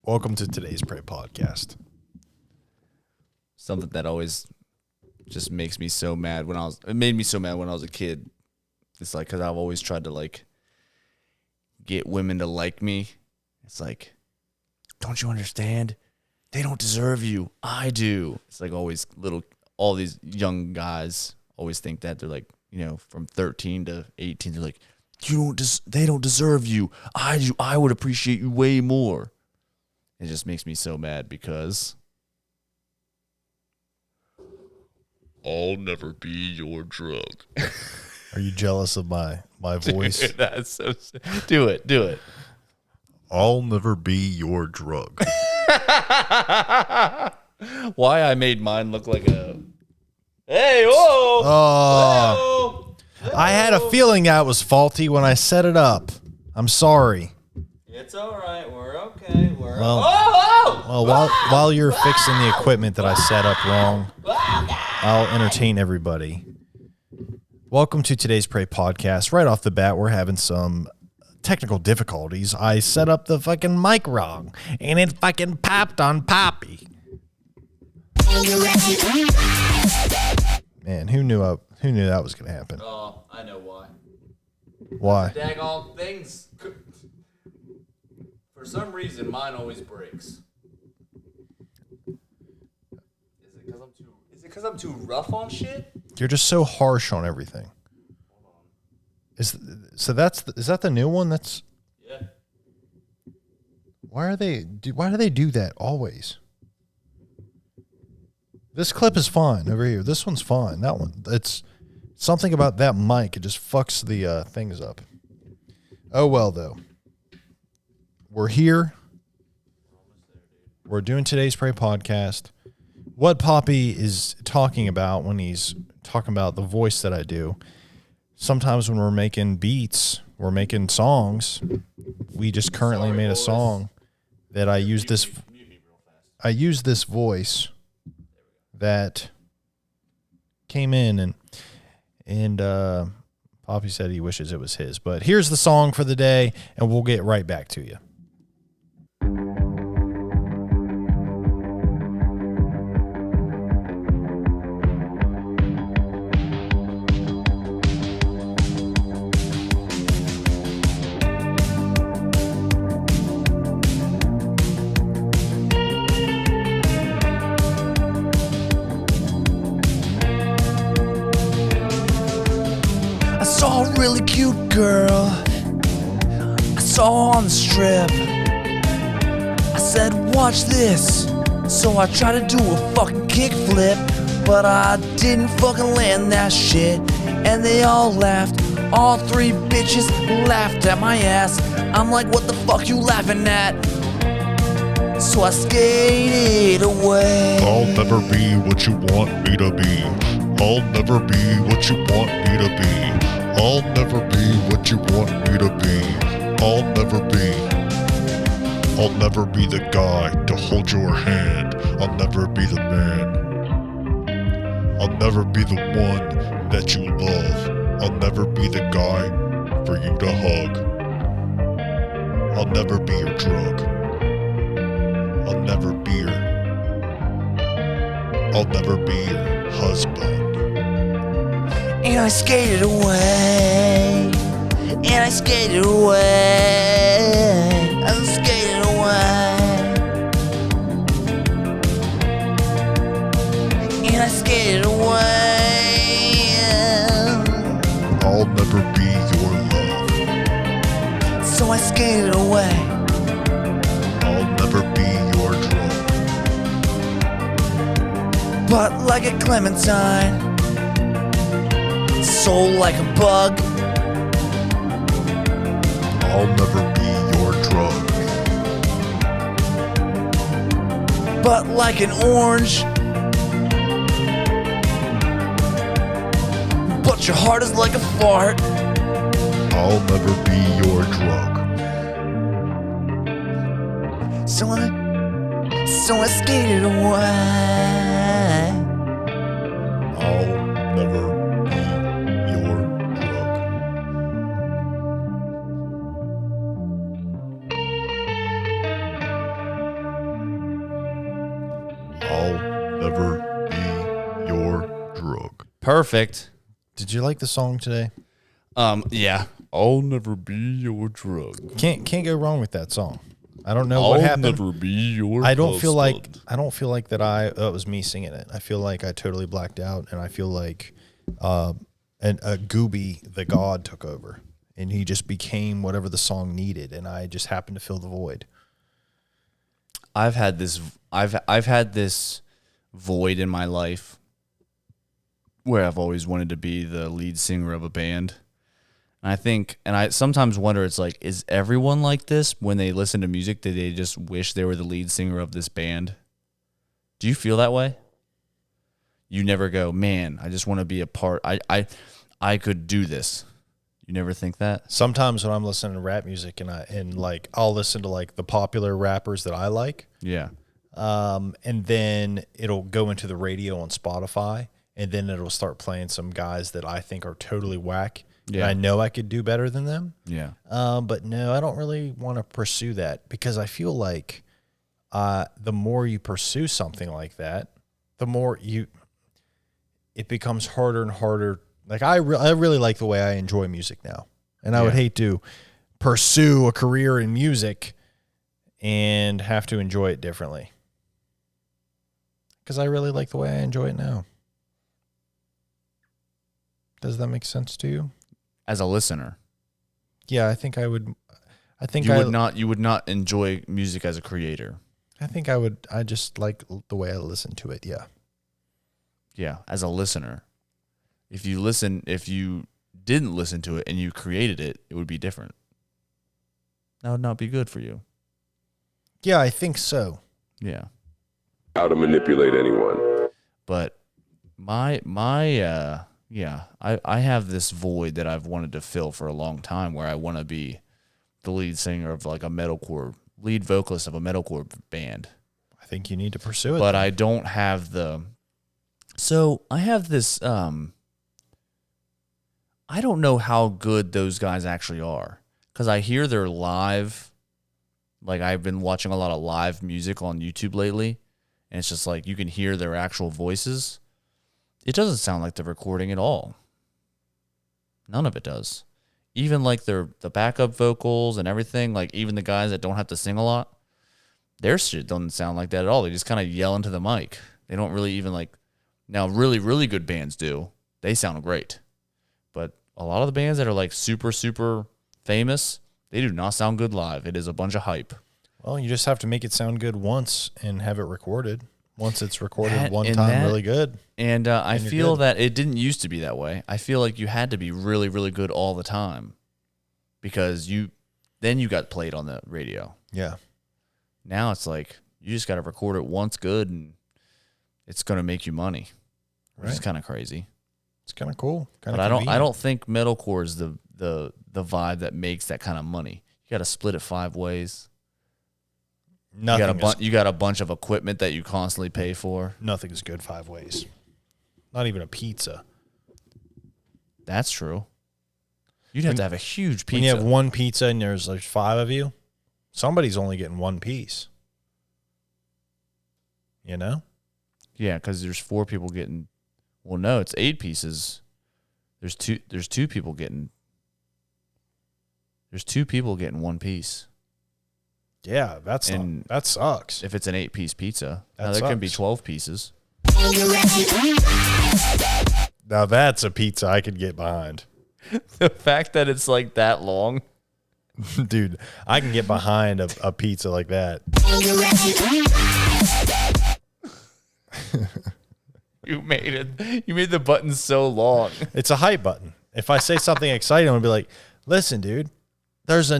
Welcome to today's Pray podcast. Something that always just makes me so mad it made me so mad when I was a kid. It's like, because I've always tried to get women to like me. It's like, don't you understand? They don't deserve you. I do. It's like all these young guys always think that they're like, from 13 to 18. They're like, they don't deserve you. I do. I would appreciate you way more. It just makes me so mad because I'll never be your drug. Are you jealous of my voice? Dude, that's so sick. Do it. I'll never be your drug. Why I made mine look like a hey, whoa. Oh, Whoa. I had a feeling that was faulty when I set it up. I'm sorry. It's all right. We're okay. Well, while you're fixing the equipment that I set up wrong, I'll entertain everybody. Welcome to today's Pray podcast. Right off the bat, we're having some technical difficulties. I set up the fucking mic wrong, and it fucking popped on Poppy. Man, who knew that was gonna happen? Oh, I know why. Why? Daggone things. For some reason, mine always breaks. Is it because I'm too rough on shit? You're just so harsh on everything. Hold on. Is that the new one? That's Yeah. why do they do that always? This clip is fine over here. This one's fine. That one, it's something about that mic. It just fucks the things up. Oh well, though. We're here. We're doing today's Pray podcast. What Poppy is talking about when he's talking about the voice that I do. Sometimes when we're making beats, we're making songs. We just currently made a song that I use this. I use this voice that came in and Poppy said he wishes it was his. But here's the song for the day, and we'll get right back to you. I saw a really cute girl. I saw her on the strip. I said, watch this. So I tried to do a fucking kickflip, but I didn't fucking land that shit. And they all laughed. All three bitches laughed at my ass. I'm like, what the fuck you laughing at? So I skated away. I'll never be what you want me to be. I'll never be what you want me to be. I'll never be what you want me to be. I'll never be the guy to hold your hand. I'll never be the man. I'll never be the one that you love. I'll never be the guy for you to hug. I'll never be your drug. I'll never be your husband. And I skated away. And I skated away. I skated away. And I skated away. I'll never be your love. So I skated away. I'll never be your drug. But like a clementine, soul like a bug. I'll never be your drug. But like an orange, but your heart is like a fart. I'll never be your drug. So I skated away. I'll never be your drug. I'll never be your drug. Perfect. Did you like the song today? Yeah. I'll never be your drug. Can't go wrong with that song. I don't know I'll what happened. never be your I don't feel like husband. that it was me singing it. I feel like I totally blacked out, and I feel like a Gooby, the god, took over, and he just became whatever the song needed, and I just happened to fill the void. I've had this void in my life where I've always wanted to be the lead singer of a band. And I sometimes wonder, it's like, is everyone like this when they listen to music? Do they just wish they were the lead singer of this band? Do you feel that way? You never go, man, I just want to be a part. I could do this. You never think that? Sometimes when I'm listening to rap music and I'll listen to like the popular rappers that I like. Yeah. And then it'll go into the radio on Spotify, and then it'll start playing some guys that I think are totally whack. Yeah. And I know I could do better than them. Yeah. But no, I don't really want to pursue that, because I feel like the more you pursue something like that, the more it becomes harder and harder. Like I really like the way I enjoy music now, and I would hate to pursue a career in music and have to enjoy it differently, because I really like the way I enjoy it now. Does that make sense to you? As a listener. Yeah, I think I would. I think you would not enjoy music as a creator. I think I would. I just like the way I listen to it. Yeah. Yeah, as a listener. If you didn't listen to it and you created it, it would be different. That would not be good for you. Yeah, I think so. Yeah. How to manipulate anyone. But I have this void that I've wanted to fill for a long time, where I want to be the lead singer of like lead vocalist of a metalcore band. I think you need to pursue it. But I don't have so I have this, I don't know how good those guys actually are, because I hear their live, like I've been watching a lot of live music on YouTube lately, and it's just like you can hear their actual voices. It doesn't sound like they're recording at all. None of it does. Even like the backup vocals and everything, like even the guys that don't have to sing a lot, their shit doesn't sound like that at all. They just kind of yell into the mic. They don't really even like, now really, really good bands do. They sound great. But a lot of the bands that are like super, super famous, they do not sound good live. It is a bunch of hype. Well, you just have to make it sound good once and have it recorded. Once it's recorded really good. And I feel that it didn't used to be that way. I feel like you had to be really, really good all the time, because then you got played on the radio. Yeah. Now it's like you just got to record it once good, and it's going to make you money, which is kind of crazy. It's kind of cool. But I don't think metalcore is the vibe that makes that kind of money. You got to split it 5 ways. You got a bunch of equipment that you constantly pay for. Nothing's good 5 ways. Not even a pizza. That's true. You'd have to have a huge pizza. When you have one pizza and there's like 5 of you, somebody's only getting one piece. You know? Yeah, because there's 4 people getting. Well, no, it's 8 pieces. There's two people getting. There's 2 people getting 1 piece. Yeah, that sucks. If it's an 8-piece pizza, now there can be 12 pieces. Now that's a pizza I could get behind. The fact that it's like that long. Dude, I can get behind a pizza like that. You made the button so long. It's a hype button. If I say something exciting, I'm gonna be like, listen, dude, there's a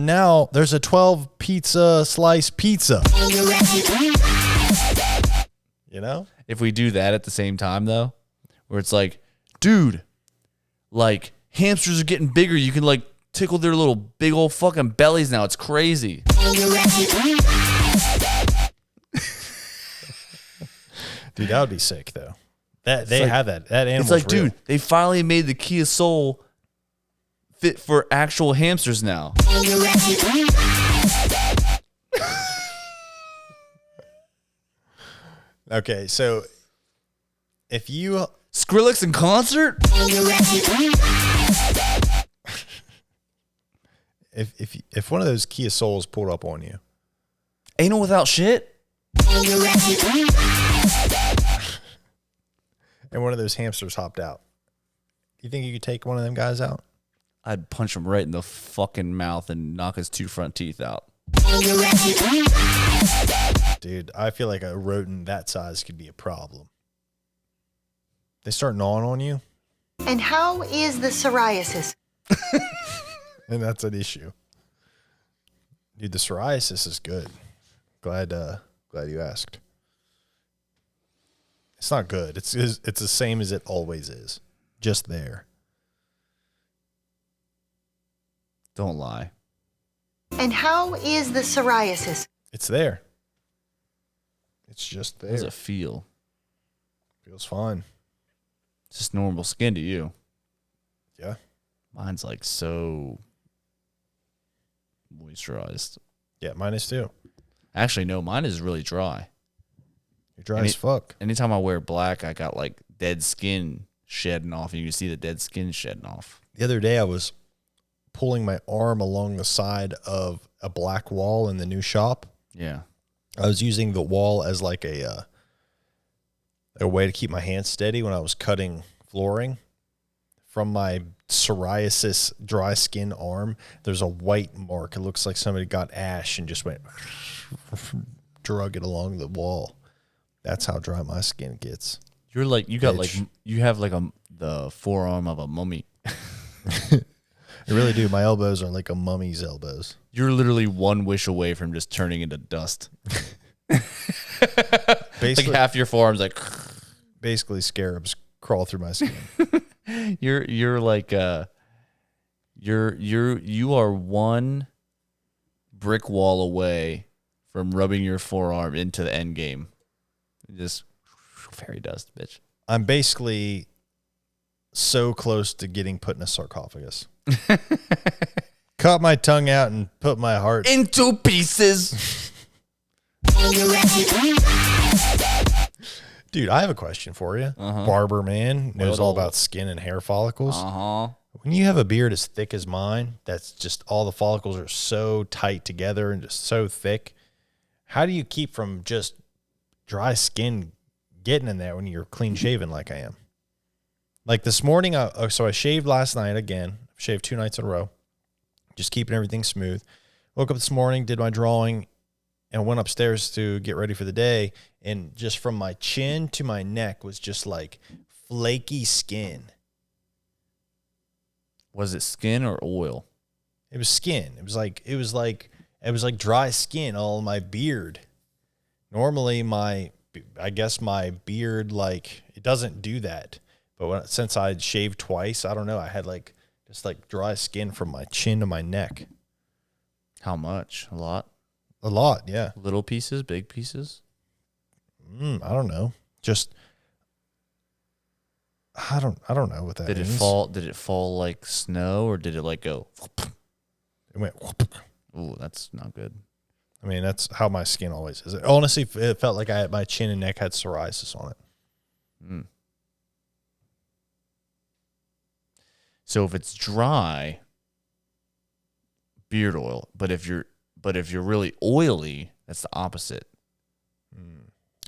12 pizza slice pizza. You know? If we do that at the same time, though, where it's like, dude, like hamsters are getting bigger. You can like tickle their little big old fucking bellies now. It's crazy. Dude, that would be sick though. They have that. That animal's It's like, real. dude, they finally made the Kia Soul fit for actual hamsters now. Okay, so if you Skrillex in concert? if one of those Kia Souls pulled up on you, Anal without shit? and one of those hamsters hopped out, you think you could take one of them guys out? I'd punch him right in the fucking mouth and knock his 2 front teeth out. Dude, I feel like a rodent that size could be a problem. They start gnawing on you, And how is the psoriasis? and that's an issue. Dude, the psoriasis is good. Glad you asked. It's not good. It's the same as it always is. Just there. Don't lie. And how is the psoriasis? It's there. It's just How does there. it feel? Feels fine. It's just normal skin to you. Yeah. Mine's like so moisturized. Yeah, mine is too. Actually, no, mine is really dry. You're dry as fuck. Anytime I wear black, I got like dead skin shedding off, and you can see the dead skin shedding off. The other day I was pulling my arm along the side of a black wall in the new shop. Yeah. I was using the wall as like a way to keep my hands steady when I was cutting flooring. From my psoriasis dry skin arm, there's a white mark. It looks like somebody got ash and just went drug it along the wall. That's how dry my skin gets. You're like, you got Bitch. like, you have like the forearm of a mummy. I really do. My elbows are like a mummy's elbows. You're literally one wish away from just turning into dust. Basically, Like half your forearm's like, basically scarabs crawl through my skin. you're like, you are one brick wall away from rubbing your forearm into the end game. Just fairy dust, bitch. I'm basically so close to getting put in a sarcophagus. Cut my tongue out and put my heart. Into pieces. Dude, I have a question for you. Barber man knows all about skin and hair follicles. When you have a beard as thick as mine, that's just all the follicles are so tight together and just so thick. How do you keep from just dry skin getting in there when you're clean shaven like I am? Like this morning, so I shaved last night again. Shaved 2 nights in a row. Just keeping everything smooth. Woke up this morning, did my drawing, and went upstairs to get ready for the day. And just from my chin to my neck was just like flaky skin. Was it skin or oil? It was skin. It was like dry skin all in my beard. Normally I guess my beard, like, it doesn't do that. But since I shaved twice, I don't know. I had like just like dry skin from my chin to my neck. How much? A lot? A lot, yeah. Little pieces, big pieces? I don't know. Just I don't know what that Did it means. fall? Did it fall like snow, or did it like go? It went. Ooh, that's not good. I mean, that's how my skin always is. Honestly, it felt like my chin and neck had psoriasis on it. So if it's dry, beard oil. But if you're really oily, that's the opposite.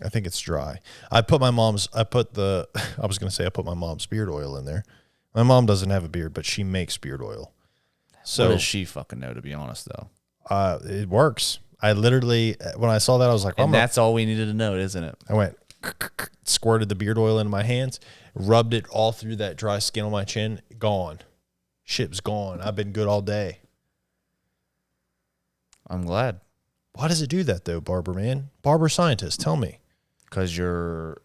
I think it's dry. I put my mom's beard oil in there. My mom doesn't have a beard, but she makes beard oil. So What does she fucking know, to be honest, though? it works. I literally, when I saw that, I was like, And that's all we needed to know, isn't it? I went, squirted the beard oil into my hands, rubbed it all through that dry skin on my chin. Gone. Shit's gone. I've been good all day. I'm glad. Why does it do that though, barber man? Barber scientist, tell me. Because your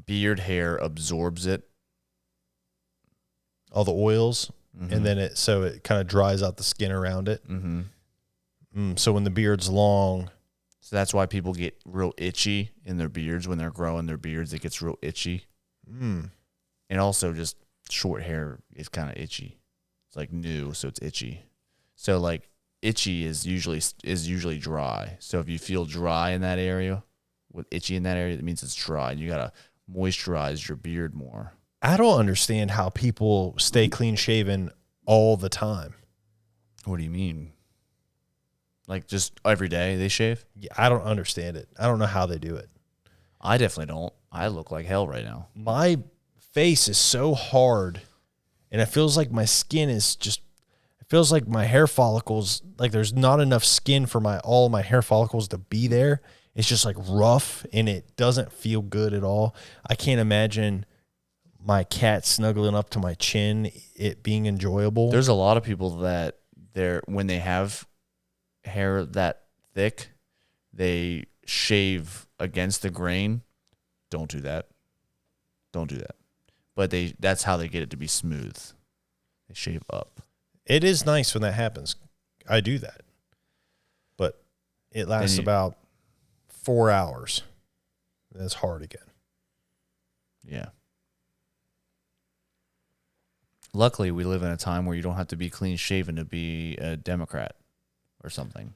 beard hair absorbs it. All the oils, and then it kind of dries out the skin around it. So when the beard's long, So that's why people get real itchy in their beards when they're growing their beards. It gets real itchy. And also just short hair is kind of itchy. It's like new, so it's itchy. So like itchy is usually dry. So if you feel dry in that area, with itchy in that area, that means it's dry. And you gotta moisturize your beard more. I don't understand how people stay clean shaven all the time. What do you mean? Like just every day they shave? Yeah, I don't understand it. I don't know how they do it. I definitely don't. I look like hell right now. My face is so hard, and it feels like my skin is just. It feels like my hair follicles, like there's not enough skin for all my hair follicles to be there. It's just like rough, and it doesn't feel good at all. I can't imagine my cat snuggling up to my chin, it being enjoyable. There's a lot of people that when they have hair that thick, they shave against the grain. Don't do that. Don't do that. But that's how they get it to be smooth. They shave up. It is nice when that happens. I do that. But it lasts about 4 hours. Then it's hard again. Yeah. Luckily, we live in a time where you don't have to be clean shaven to be a Democrat or something.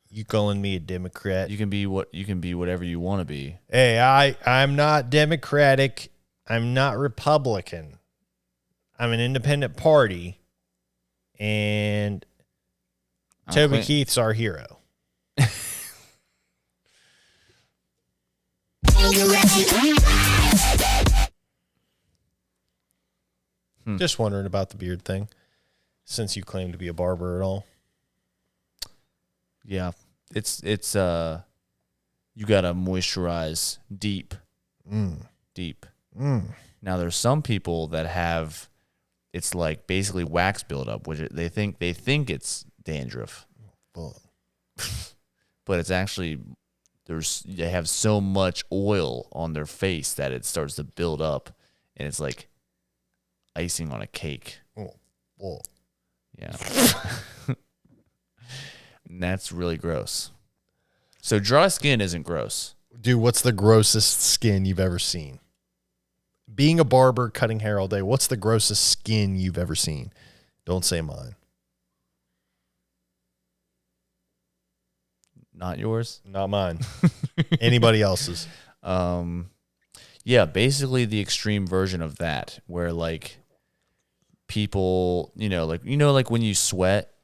You calling me a Democrat? You can be whatever you want to be. Hey, I'm not Democratic. I'm not Republican. I'm an independent party. And Toby Keith's our hero. Just wondering about the beard thing, since you claim to be a barber at all. Yeah, it's you gotta moisturize deep. Now there's some people that have, it's like basically wax buildup, which they think it's dandruff, but it's actually they have so much oil on their face that it starts to build up, and it's like icing on a cake. Yeah. And that's really gross. So dry skin isn't gross. Dude, what's the grossest skin you've ever seen? Being a barber, cutting hair all day, what's the grossest skin you've ever seen? Don't say mine. Not yours? Not mine. Anybody else's. Yeah, basically the extreme version of that, where like people, like when you sweat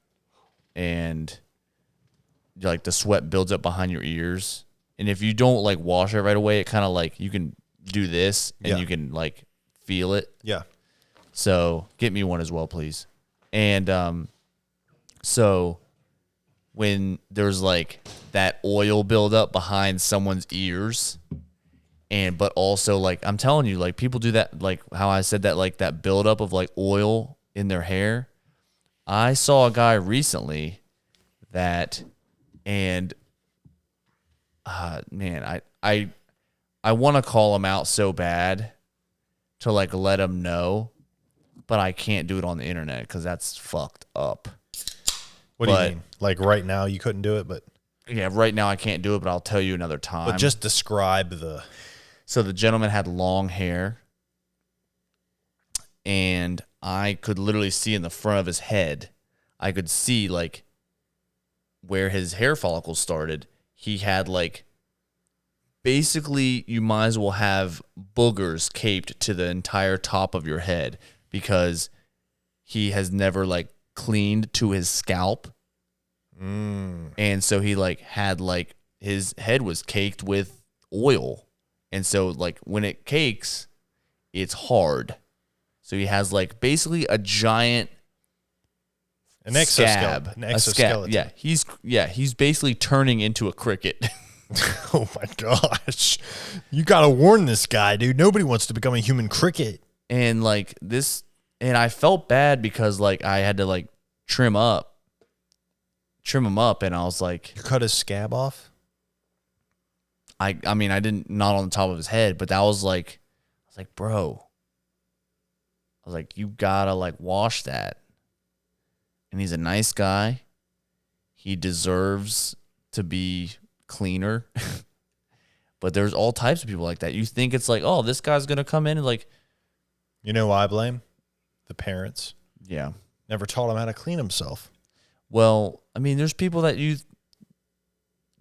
and like the sweat builds up behind your ears, and if you don't like wash it right away, it kind of like you can do this and you can like feel it. Yeah. So get me one as well, please. And so when there's like that oil buildup behind someone's ears, but also like I'm telling you, like people do that, like how I said that, like that buildup of like oil in their hair. I saw a guy recently that, and man, I want to call him out so bad to like let him know, but I can't do it on the internet because that's fucked up. What do you mean? Like right now you couldn't do it, but yeah, right now I can't do it, but I'll tell you another time. But just describe the. So the gentleman had long hair, and I could literally see in the front of his head, I could see like where his hair follicles started. He had like, basically you might as well have boogers caped to the entire top of your head because he has never like cleaned to his scalp. And so he like had like his head was caked with oil. And so like when it cakes, it's hard. So he has like basically a giant an exoskeleton. Scab. He's basically turning into a cricket. Oh my gosh. You got to warn this guy, dude. Nobody wants to become a human cricket. And like this, and I felt bad because like I had to like trim him up, and I was like, you cut his scab off? I mean, I didn't, not on the top of his head, but that was like, I was like, bro, I was like, you gotta like wash that. And he's a nice guy. He deserves to be cleaner. But there's all types of people like that. You think it's like, oh, this guy's gonna come in and like, you know who I blame? The parents. Yeah. Never taught him how to clean himself. Well, I mean, there's people that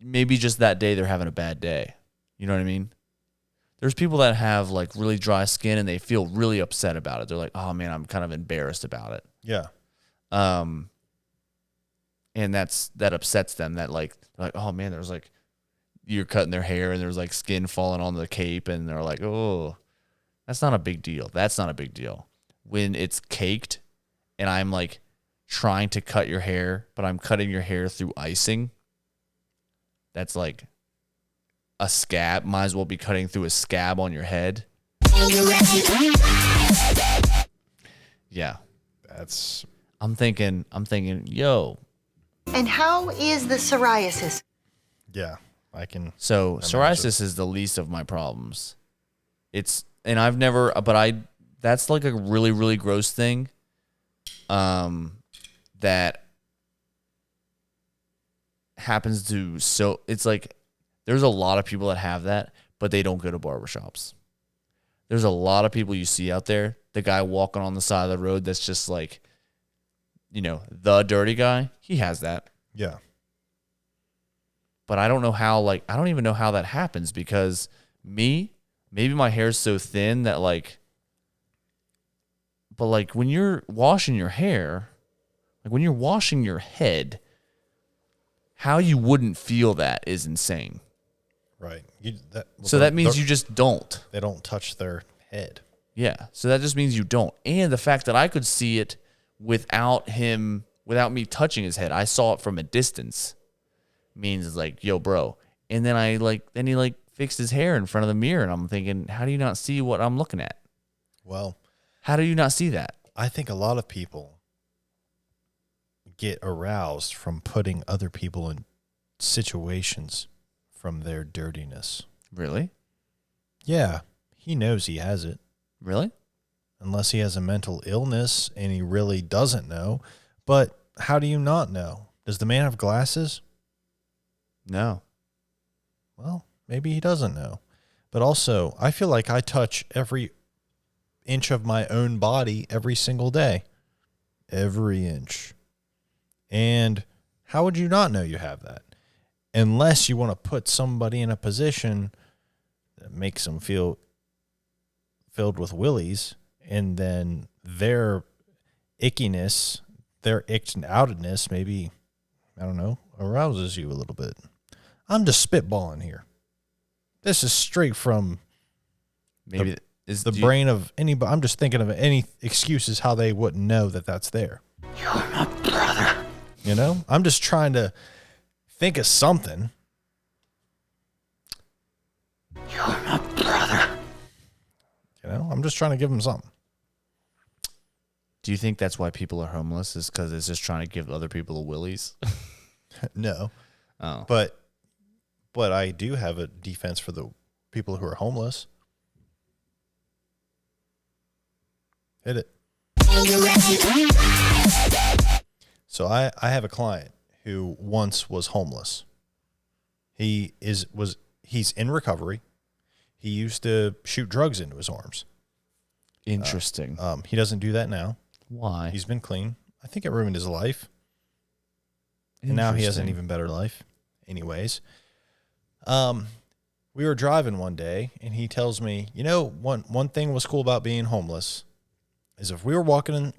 maybe just that day they're having a bad day. You know what I mean? There's people that have like really dry skin and they feel really upset about it. They're like, oh man, I'm kind of embarrassed about it. Yeah. And that upsets them. That like, they're like, oh man, there's like, you're cutting their hair and there's like skin falling on the cape and they're like, oh, that's not a big deal. That's not a big deal. When it's caked and I'm like trying to cut your hair, but I'm cutting your hair through icing, that's like a scab. Might as well be cutting through a scab on your head. Yeah. I'm thinking, yo. And how is the psoriasis? Yeah. I can. So psoriasis is the least of my problems. That's like a really, really gross thing. That happens to, it's like, there's a lot of people that have that, but they don't go to barbershops. There's a lot of people you see out there. The guy walking on the side of the road that's just like, the dirty guy, he has that. Yeah. But I don't know how, I don't even know how that happens because maybe my hair's so thin that but when you're washing your hair, when you're washing your head, how you wouldn't feel that is insane. Right. So that means you just don't. They don't touch their head. Yeah. So that just means you don't. And the fact that I could see it without me touching his head, I saw it from a distance, means it's like, yo, bro. And then he fixed his hair in front of the mirror, and I'm thinking, how do you not see what I'm looking at? Well, how do you not see that? I think a lot of people get aroused from putting other people in situations from their dirtiness. Really? Yeah. He knows he has it. Really? Unless he has a mental illness and he really doesn't know. But how do you not know? Does the man have glasses? No. Well, maybe he doesn't know. But also, I feel like I touch every inch of my own body every single day. Every inch. And how would you not know you have that? Unless you want to put somebody in a position that makes them feel filled with willies, and then their ickiness, their icked outedness, maybe, I don't know, arouses you a little bit. I'm just spitballing here. This is straight from maybe the brain of anybody. I'm just thinking of any excuses how they wouldn't know that that's there. You're my brother. I'm just trying to think of something. You're my brother. I'm just trying to give them something. Do you think that's why people are homeless? Is because it's just trying to give other people the willies? No. Oh. But I do have a defense for the people who are homeless. Hit it. So I have a client who once was homeless. He's in recovery. He used to shoot drugs into his arms. Interesting. He doesn't do that now. Why? He's been clean. I think it ruined his life. And now he has an even better life. Anyways, we were driving one day, and he tells me, one thing was cool about being homeless is if we were walking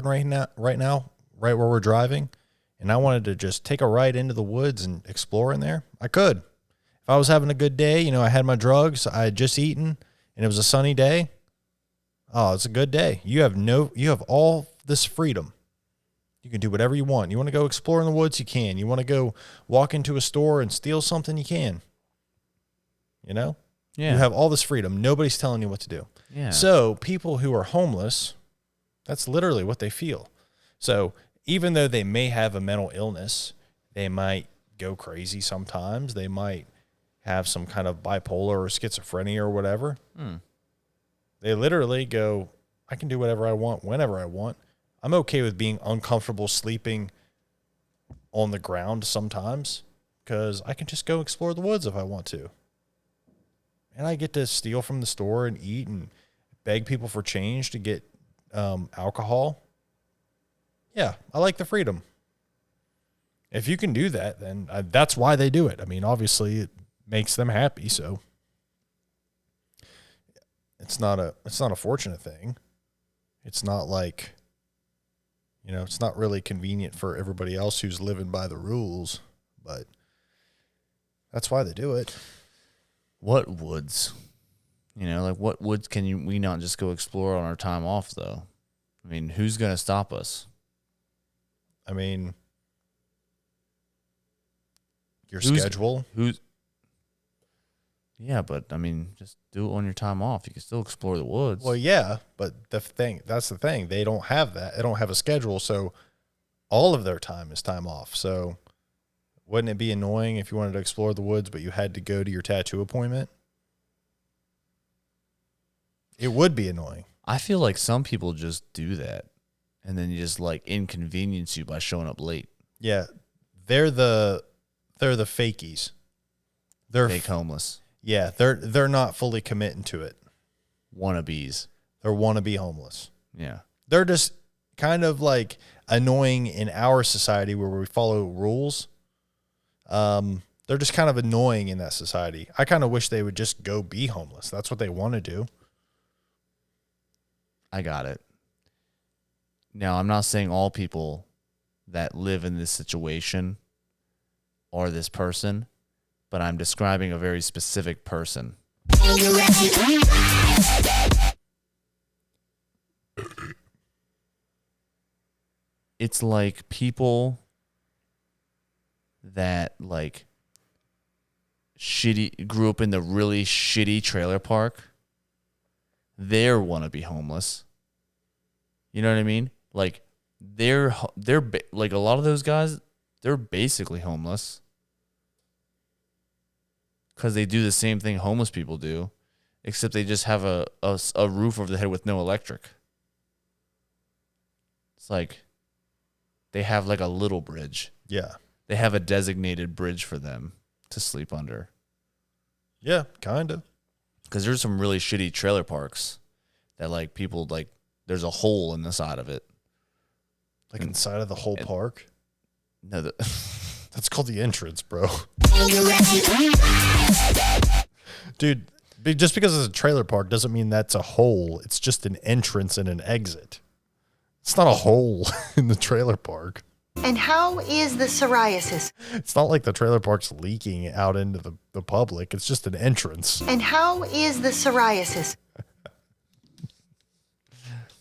right now, right where we're driving, and I wanted to just take a ride into the woods and explore in there, I could. If I was having a good day, I had my drugs, I had just eaten, and it was a sunny day. Oh, it's a good day. You have all this freedom. You can do whatever you want. You want to go explore in the woods, you can. You want to go walk into a store and steal something, you can. Yeah. You have all this freedom. Nobody's telling you what to do. Yeah. So people who are homeless, that's literally what they feel. So even though they may have a mental illness, they might go crazy sometimes. They might have some kind of bipolar or schizophrenia or whatever. They literally go, I can do whatever I want, whenever I want. I'm okay with being uncomfortable sleeping on the ground sometimes because I can just go explore the woods if I want to. And I get to steal from the store and eat and beg people for change to get alcohol. Yeah, I like the freedom. If you can do that, then that's why they do it. I mean, obviously it makes them happy. So it's not a fortunate thing. It's not like, it's not really convenient for everybody else who's living by the rules, but that's why they do it. What woods? What woods can we not just go explore on our time off, though? I mean, who's going to stop us? I mean, your schedule. Yeah, but I mean, just do it on your time off. You can still explore the woods. Well, yeah, but that's the thing. They don't have that. They don't have a schedule, so all of their time is time off. So wouldn't it be annoying if you wanted to explore the woods, but you had to go to your tattoo appointment? It would be annoying. I feel like some people just do that, and then you just inconvenience you by showing up late. Yeah, they're the fakies. They're fake homeless. Yeah, they're not fully committing to it. Wannabes. They're wannabe homeless. Yeah. They're just kind of like annoying in our society where we follow rules. They're just kind of annoying in that society. I kind of wish they would just go be homeless. That's what they want to do. I got it. Now, I'm not saying all people that live in this situation are this person, but I'm describing a very specific person. It's like people that grew up in the really shitty trailer park. They're wannabe homeless. You know what I mean? They're like a lot of those guys, they're basically homeless. Because they do the same thing homeless people do, except they just have a roof over the head with no electric. It's like they have a little bridge. Yeah. They have a designated bridge for them to sleep under. Yeah, kind of. Because there's some really shitty trailer parks that people there's a hole in the side of it. Inside of the whole park? No, that's called the entrance, bro. Dude, just because it's a trailer park doesn't mean that's a hole. It's just an entrance and an exit. It's not a hole in the trailer park. And how is the psoriasis? It's not like the trailer park's leaking out into the public. It's just an entrance. And how is the psoriasis?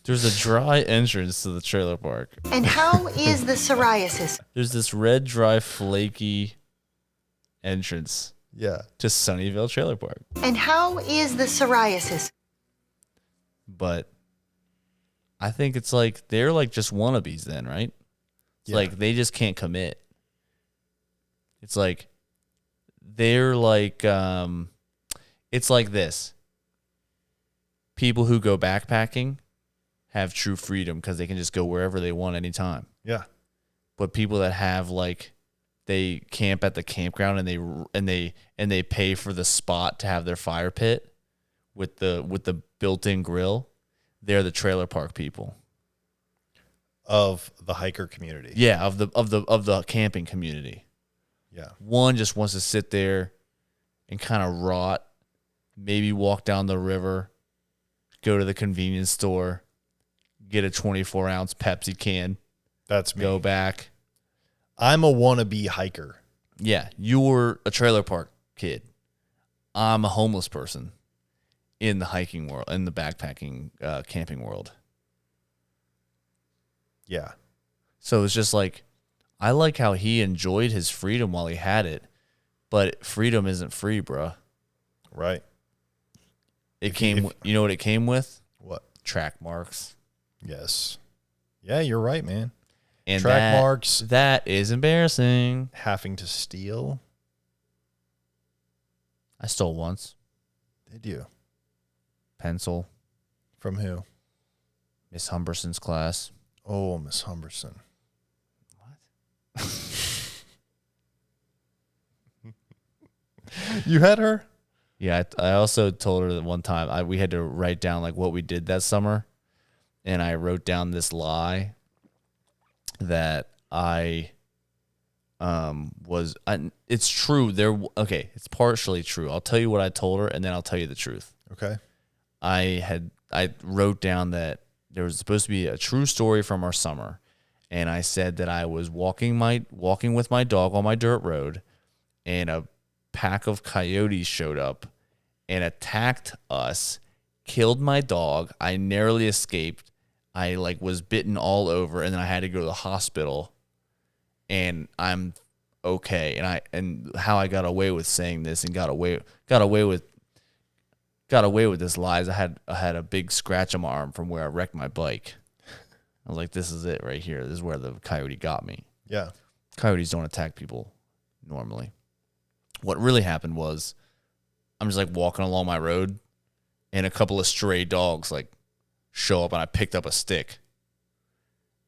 There's a dry entrance to the trailer park. And how is the psoriasis? There's this red, dry, flaky entrance. Yeah. To Sunnyvale Trailer Park. And how is the psoriasis? But I think it's they're just wannabes then, right? It's they just can't commit. It's they're it's like this. People who go backpacking have true freedom because they can just go wherever they want anytime. Yeah. But people that have they camp at the campground and they pay for the spot to have their fire pit with the built-in grill, they're the trailer park people of the hiker community. Yeah, of the camping community. Yeah. One just wants to sit there and kind of rot, maybe walk down the river, go to the convenience store, get a 24-ounce Pepsi can. That's me. Go back. I'm a wannabe hiker. Yeah, you're a trailer park kid. I'm a homeless person in the hiking world, in the backpacking, camping world. Yeah. So it's just I like how he enjoyed his freedom while he had it, but freedom isn't free, bruh. Right. You know what it came with? What? Track marks. Yes. Yeah, you're right, man. And track marks. That is embarrassing. Having to steal. I stole once. Did you? Pencil. From who? Miss Humberson's class. Oh, Miss Humberson. What? You had her? Yeah, I also told her that one time we had to write down what we did that summer, and I wrote down this lie that I it's true. Okay, it's partially true. I'll tell you what I told her, and then I'll tell you the truth. Okay. I wrote down that there was supposed to be a true story from our summer, and I said that I was walking with my dog on my dirt road, and a pack of coyotes showed up and attacked us, killed my dog. I narrowly escaped. I was bitten all over, and then I had to go to the hospital. And I'm okay. And how I got away with saying this and got away with this lies. I had a big scratch on my arm from where I wrecked my bike. I was like, this is it right here. This is where the coyote got me. Yeah. Coyotes don't attack people normally. What really happened was I'm just walking along my road, and a couple of stray dogs show up, and I picked up a stick,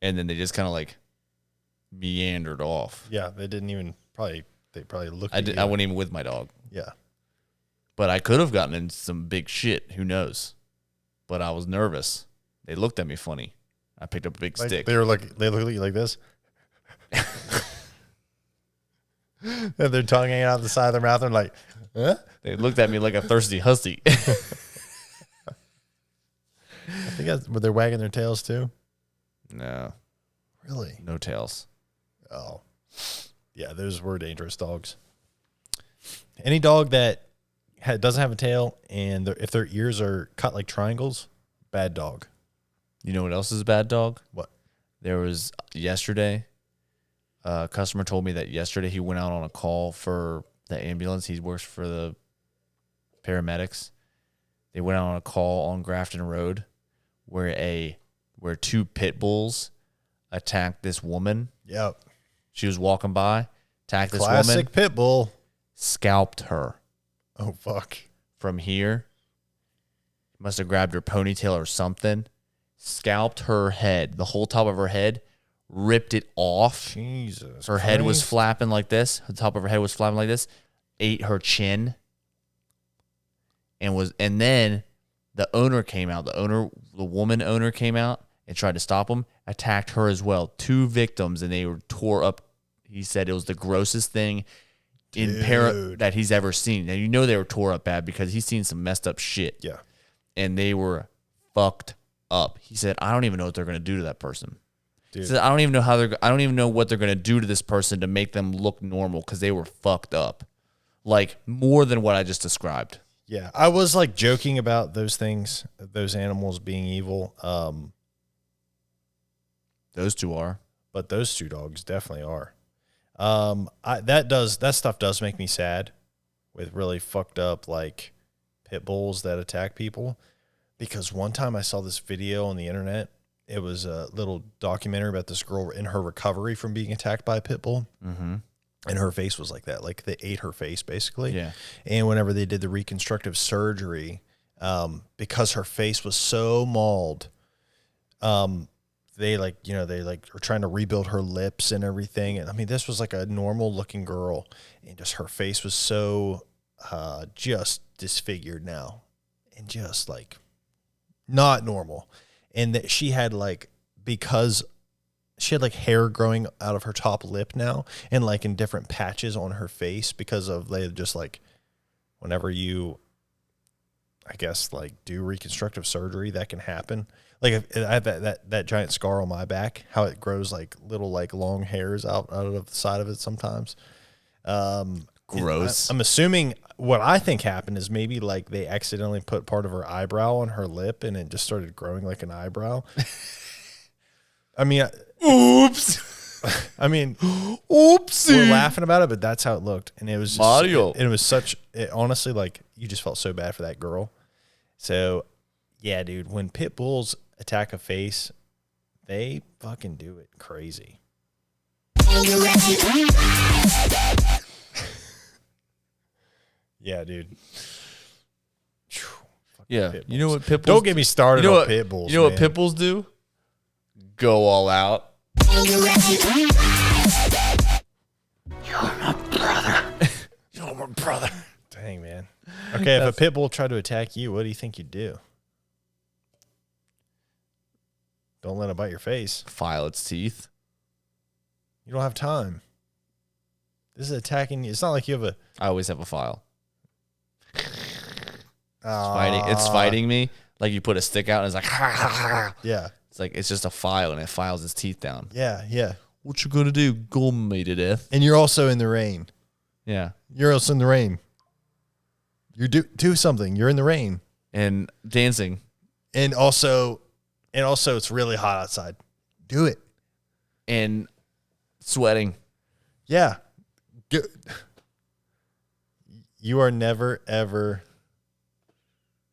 and then they just kind of meandered off. Yeah. They didn't even they probably looked at you. I wasn't even with my dog. Yeah. But I could have gotten into some big shit. Who knows? But I was nervous. They looked at me funny. I picked up a big stick. They looked at you like this. And their tongue hanging out the side of their mouth and huh? They looked at me like a thirsty hussy. I think were they wagging their tails too? No. Really? No tails. Oh. Yeah, those were dangerous dogs. Any dog that doesn't have a tail and if their ears are cut like triangles, bad dog. You know what else is a bad dog? What? There was yesterday, a customer told me that yesterday he went out on a call for the ambulance. He works for the paramedics. They went out on a call on Grafton Road where two pit bulls attacked this woman. Yep. She was walking by, attacked this woman. Classic pit bull. Scalped her. Oh, fuck. From here. Must have grabbed her ponytail or something. Scalped her head. The whole top of her head. Ripped it off. Jesus. Her head was flapping like this. The top of her head was flapping like this. Ate her chin. And then the owner came out. The woman owner came out and tried to stop him. Attacked her as well. 2 victims, and they were tore up. He said it was the grossest thing that he's ever seen. Now, they were tore up bad because he's seen some messed up shit. Yeah. And they were fucked up. He said, I don't even know what they're going to do to that person. Dude. He said, I don't even know what they're going to do to this person to make them look normal because they were fucked up. More than what I just described. Yeah. I was joking about those things, those animals being evil. Those 2 are. But those 2 dogs definitely are. That stuff does make me sad with really fucked up pit bulls that attack people. Because one time I saw this video on the internet. It was a little documentary about this girl in her recovery from being attacked by a pit bull. Mm-hmm. And her face was like that. They ate her face basically. Yeah. And whenever they did the reconstructive surgery, because her face was so mauled, they are trying to rebuild her lips and everything. And I mean, this was a normal looking girl, and just her face was so just disfigured now, and just not normal. And that she had because she had hair growing out of her top lip now, and in different patches on her face because of they just whenever you, I guess do reconstructive surgery, that can happen. If I have that giant scar on my back, how it grows little long hairs out of the side of it sometimes. Gross. I'm assuming what I think happened is maybe they accidentally put part of her eyebrow on her lip and it just started growing like an eyebrow. I mean, oops. I mean, oopsie. We're laughing about it, but that's how it looked, and it was just, Mario. It was such. Honestly, you just felt so bad for that girl. So, yeah, dude, when pit bulls attack a face, they fucking do it crazy. Yeah, dude. Yeah, you know what pit bulls? Don't get me started on pit bulls. You know what pit bulls do? Go all out. You're my brother. You're my brother. Dang, man. Okay, if a pit bull tried to attack you, what do you think you'd do? Don't let it bite your face. File its teeth. You don't have time. This is attacking you. It's not like you have a I always have a file. It's fighting me. Like you put a stick out and it's like, Yeah. it's like it's just a file and it files its teeth down. Yeah. What you gonna do? Gum me to death. And you're also in the rain. Yeah. You're also in the rain. You do something. You're in the rain. And dancing. And also it's really hot outside. Do it. And sweating. Yeah. Good. You are never, ever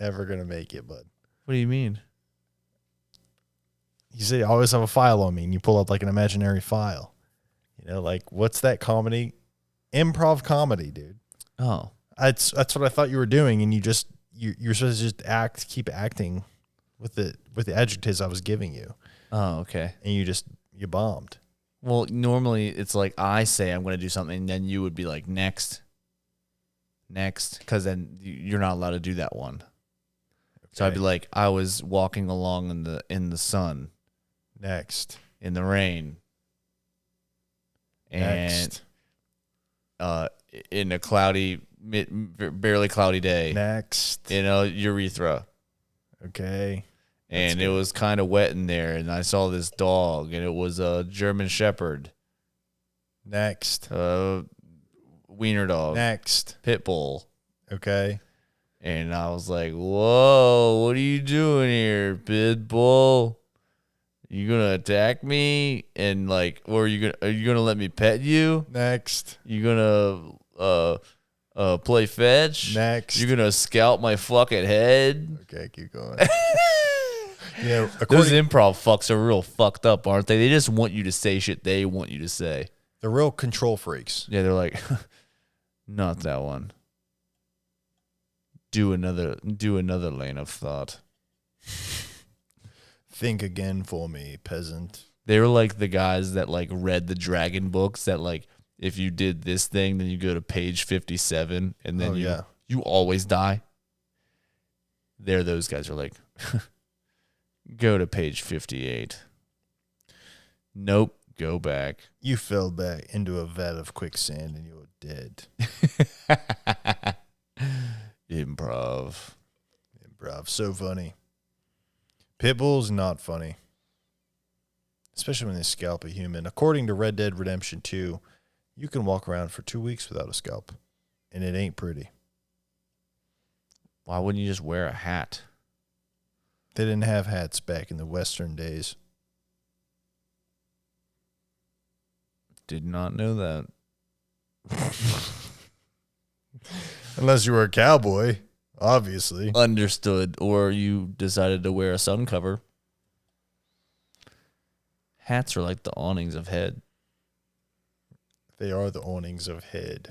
gonna make it, bud. What do you mean? You say I always have a file on me, and you pull up like an imaginary file. You know, like what's that comedy? Improv comedy, dude. Oh. That's what I thought you were doing, and you're supposed to just keep acting with the adjectives I was giving you, Oh, okay. and you bombed. Well, normally it's like I say I'm going to do something, and then you would be like, next, because then you're not allowed to do that one. Okay. So I'd be like, I was walking along in the sun, Next, in the rain, and in a cloudy, barely cloudy day. Next, In a urethra. okay. And it was kind of wet in there, and I saw this dog, and it was a German Shepherd. Next, Wiener dog. next, Pit bull. okay. And I was like, whoa, what are you doing here, pit bull? You gonna attack me? And like, or are you gonna let me pet you? Next, You gonna play fetch? Next. You gonna scalp my fucking head? okay. Keep going. Yeah, Those improv fucks are real fucked up, aren't they? They just want you to say shit they want you to say. they're real control freaks. Yeah, they're like, not that one. Do another lane of thought. Think again for me, peasant. They were like the guys that like read the dragon books that like if you did this thing, then you go to page 57 and then you always die. They're those guys who are like, go to page 58. Nope, go back. You fell back into a vat of quicksand and you're dead. Improv. So funny. Pitbull's not funny. Especially when they scalp a human. According to Red Dead Redemption 2, you can walk around for 2 weeks without a scalp. And it ain't pretty. Why wouldn't you just wear a hat? They didn't have hats back in the Western days. Did not know that. Unless you were a cowboy, obviously. Understood. Or you decided to wear a sun cover. Hats are like the awnings of head. They are the awnings of head.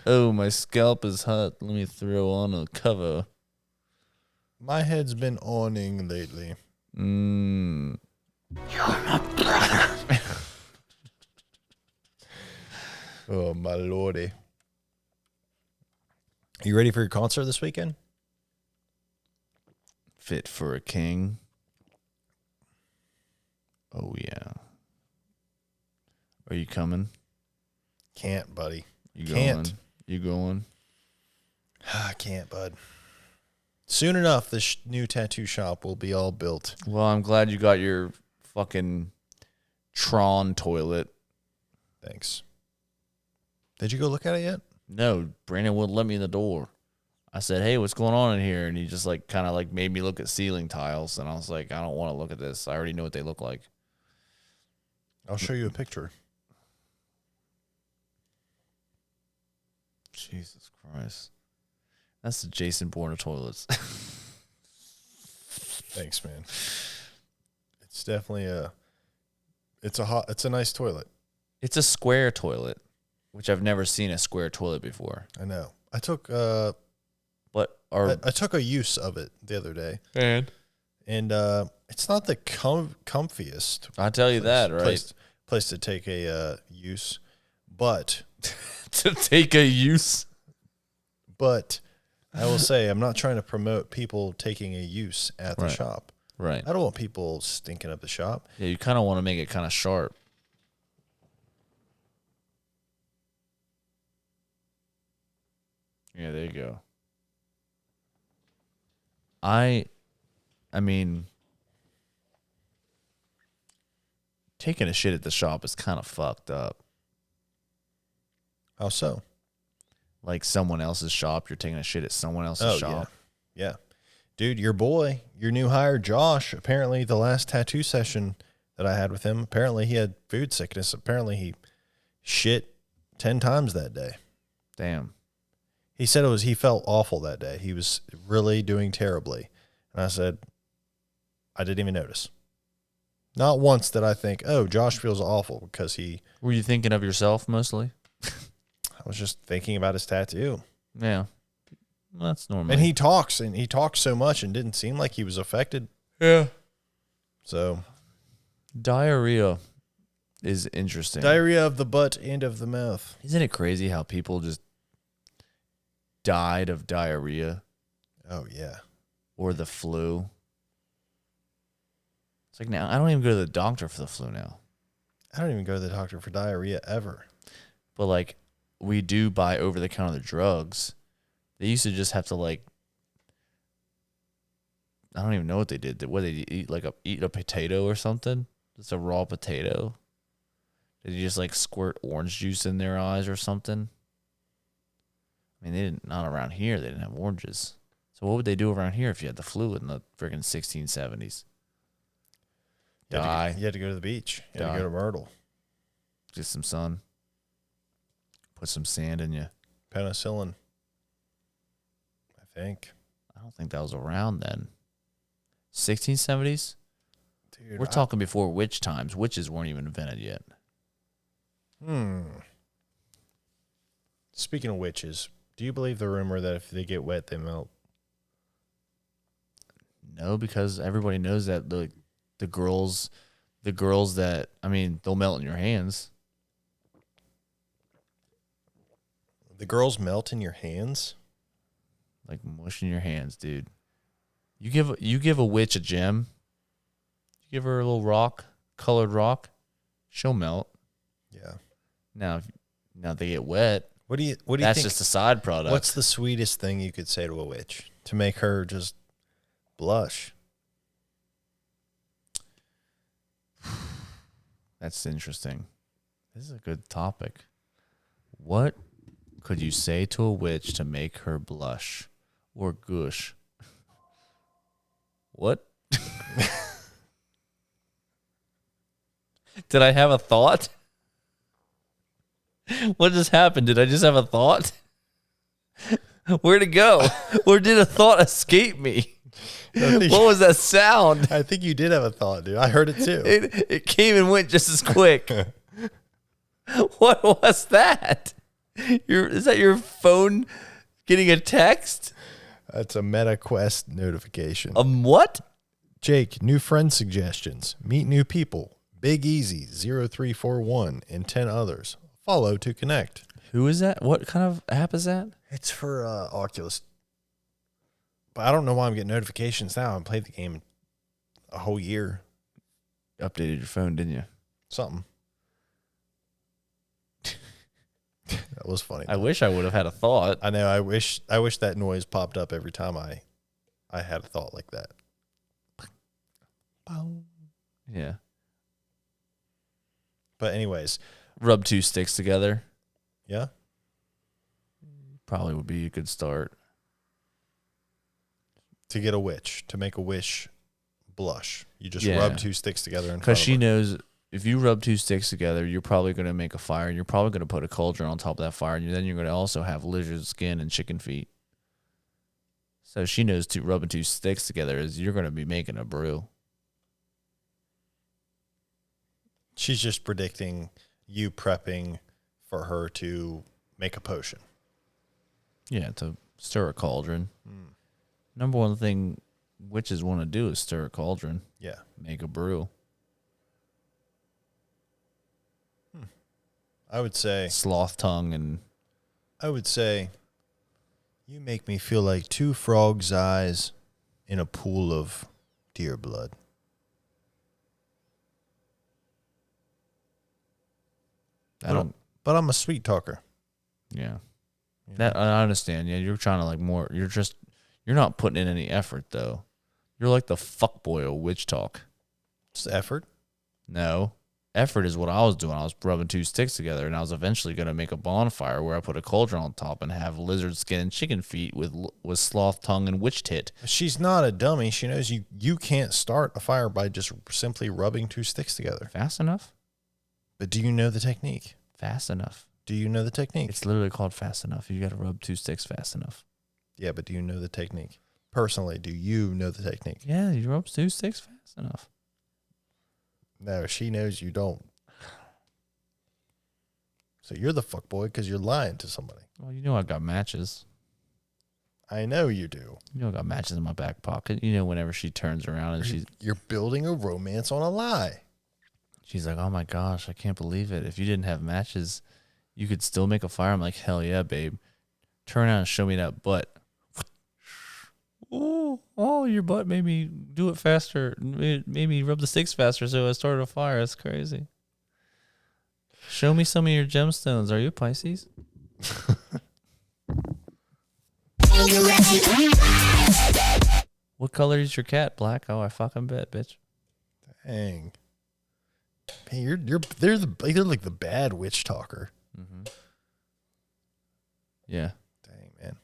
Oh, my scalp is hot. Let me throw on a cover. My head's been awning lately. Mmm. Oh, my lordy. You ready for your concert this weekend? Fit for a king. Oh, yeah. Are you coming? Can't, buddy. You Can't. going? You going? I can't, bud. Soon enough, this new tattoo shop will be all built. Well, I'm glad you got your fucking Tron toilet. Thanks. Did you go look at it yet? No, Brandon wouldn't let me in the door. I said, hey, what's going on in here? And he just like kind of like made me look at ceiling tiles. And I was like, I don't want to look at this. I already know what they look like. I'll show you a picture. Jesus Christ. That's the Jason Bourne of toilets. Thanks, man. It's definitely it's a nice toilet. It's a square toilet, which I've never seen a square toilet before. I know. I took But are I took a use of it the other day. and It's not the comfiest. I tell you that, right? Place to take a use, but To take a use. I will say I'm not trying to promote people taking a use at the Right. shop. Right. I don't want people stinking up the shop. Yeah, you kind of want to make it kind of sharp. Yeah, there you go. I mean, taking a shit at the shop is kind of fucked up. How so? Like someone else's shop, you're taking a shit at someone else's shop. Yeah. Dude, your boy, your new hire, Josh, apparently the last tattoo session that I had with him, apparently he had food sickness. Apparently he shit 10 times that day. Damn. He said he felt awful that day. He was really doing terribly. And I said, I didn't even notice. Not once did I think, oh, Josh feels awful because Were you thinking of yourself mostly? I was just thinking about his tattoo. Yeah. Well, that's normal. And he talks so much and didn't seem like he was affected. Yeah. So Diarrhea is interesting. diarrhea of the butt and of the mouth. Isn't it crazy how people just died of diarrhea Oh, yeah. or the flu? It's like now I don't even go to the doctor for the flu now. I don't even go to the doctor for diarrhea ever. But like we do buy over the counter drugs. They used to just have to like I don't even know what they did. What they eat eat a potato or something? Just a raw potato. Did you just like squirt orange juice in their eyes or something? I mean, they didn't not around here. They didn't have oranges. So what would they do around here if you had the flu in the friggin' 1670s? Die. You had to go to the beach. You had to go to Myrtle. Get some sun. Put some sand in you. Penicillin. I think. I don't think that was around then. 1670s? Dude, We're talking before witch times. Witches weren't even invented yet. Speaking of witches, do you believe the rumor that if they get wet, they melt? No, because everybody knows that the girls that, I mean, they'll melt in your hands. The girls melt in your hands? Like mush in your hands, dude. You give a witch a gem, you give her a little colored rock, she'll melt. Yeah. Now they get wet. What do you That's think? just a side product. What's the sweetest thing you could say to a witch to make her just blush? That's interesting. This is a good topic. What could you say to a witch to make her blush or gush? What? Did I have a thought? What just happened? Did I just have a thought? Where'd it go? Or did a thought escape me? What was that sound? I think you did have a thought, dude. I heard it too. It came and went just as quick. What was that? Is that your phone getting a text? That's a MetaQuest notification. What? Jake, new friend suggestions. Meet new people. Big Easy 0341 and 10 others. Follow to connect. Who is that? What kind of app is that? It's for Oculus. But I don't know why I'm getting notifications now. I haven't played the game a whole year. Updated your phone, didn't you? Something. That was funny. I wish I would have had a thought. I know. I wish that noise popped up every time I had a thought like that. Yeah. But anyways, Rub two sticks together. yeah. Probably would be a good start. To get a witch, to make a wish blush, you just Yeah. rub two sticks together in front Because of she her. knows if you rub two sticks together, you're probably going to make a fire. And you're probably going to put a cauldron on top of that fire. And then you're going to also have lizard skin and chicken feet. So she knows rubbing two sticks together is you're going to be making a brew. She's just predicting you prepping for her to make a potion. Yeah, to stir a cauldron. Number one thing witches want to do is stir a cauldron. Yeah. Make a brew. I would say Sloth tongue and you make me feel like two frogs' eyes in a pool of deer blood. I don't. But I'm a sweet talker. Yeah. That I understand. Yeah, you're trying to like more. You're not putting in any effort though. You're like the fuckboy of witch talk. It's effort. No. Effort is what I was doing. I was rubbing two sticks together, and I was eventually going to make a bonfire where I put a cauldron on top and have lizard skin and chicken feet with sloth tongue and witch tit. She's not a dummy. She knows you can't start a fire by just simply rubbing two sticks together. Fast enough? But do you know the technique? Fast enough. Do you know the technique? It's literally called fast enough. You got to rub two sticks fast enough. Yeah, but do you know the technique? Personally, do you know the technique? Yeah, you rub two sticks fast enough. No, she knows you don't. So you're the fuckboy because you're lying to somebody. Well, you know I got matches. I know you do. You know I got matches in my back pocket. You know whenever she turns around and You're building a romance on a lie. she's like, oh my gosh, I can't believe it. If you didn't have matches, you could still make a fire. I'm like, hell yeah, babe. Turn around and show me that butt. Oh, your butt made me do it faster. It made me rub the sticks faster, so I started a fire. That's crazy. Show me some of your gemstones. Are you a Pisces? What color is your cat? Black? Oh, I fucking bet, bitch. Dang. Hey, they're like the bad witch talker. Mm-hmm. Yeah. Dang, man.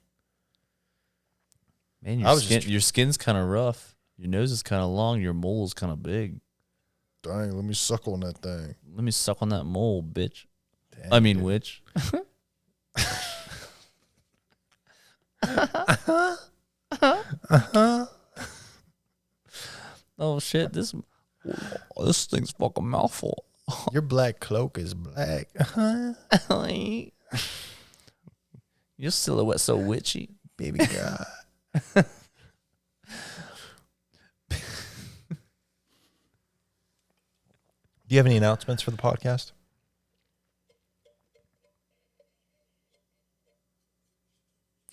Man, your skin's kind of rough. Your nose is kind of long. Your mole is kind of big. Dang, let me suck on that thing. Let me suck on that mole, bitch. Dang, I mean, dude. witch. Oh shit! This thing's fucking mouthful. Your black cloak is black. Your silhouette's so witchy, Baby God. Do you have any announcements for the podcast?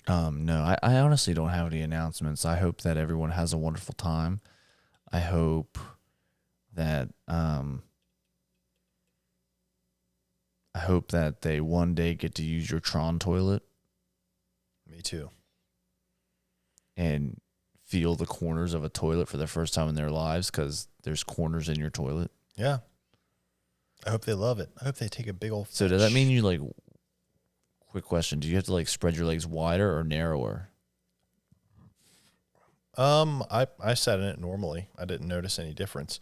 No, I honestly don't have any announcements. I hope that everyone has a wonderful time. I hope that they one day get to use your Tron toilet Me too. and feel the corners of a toilet for the first time in their lives, because there's corners in your toilet. Yeah. I hope they love it. I hope they take a big old. So does that mean you like? Quick question: do you have to like spread your legs wider or narrower? I sat in it normally. I didn't notice any difference.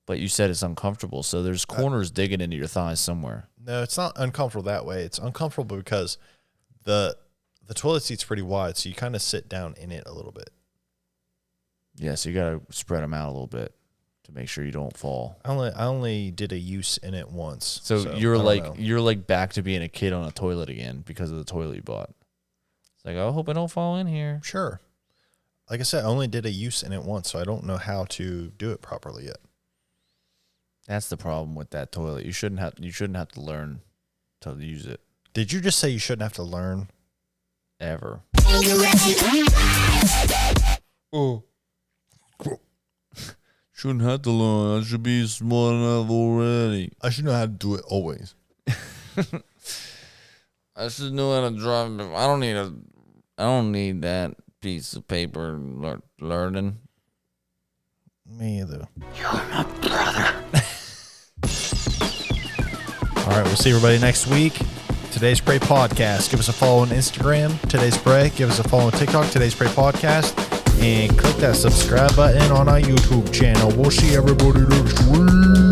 But you said it's uncomfortable, so there's corners digging into your thighs somewhere. No, it's not uncomfortable that way. It's uncomfortable because the toilet seat's pretty wide, so you kind of sit down in it a little bit. Yeah, so you gotta spread them out a little bit to make sure you don't fall. I only did a use in it once. So I you're don't like know. you're like back to being a kid on a toilet again because of the toilet you bought. It's like, I hope I don't fall in here. Sure. Like I said, I only did a use in it once, so I don't know how to do it properly yet. That's the problem with that toilet. You shouldn't have to learn to use it Did you just say you shouldn't have to learn? ever. Oh. Shouldn't have to learn. I should be smart enough already. I should know how to do it always. I should know how to drive. I don't need that piece of paper learning. Me either. You're my brother. All right, we'll see everybody next week. Today's Pray Podcast. Give us a follow on Instagram. Today's Pray. Give us a follow on TikTok. Today's Pray Podcast. And click that subscribe button on our YouTube channel. We'll see everybody next week.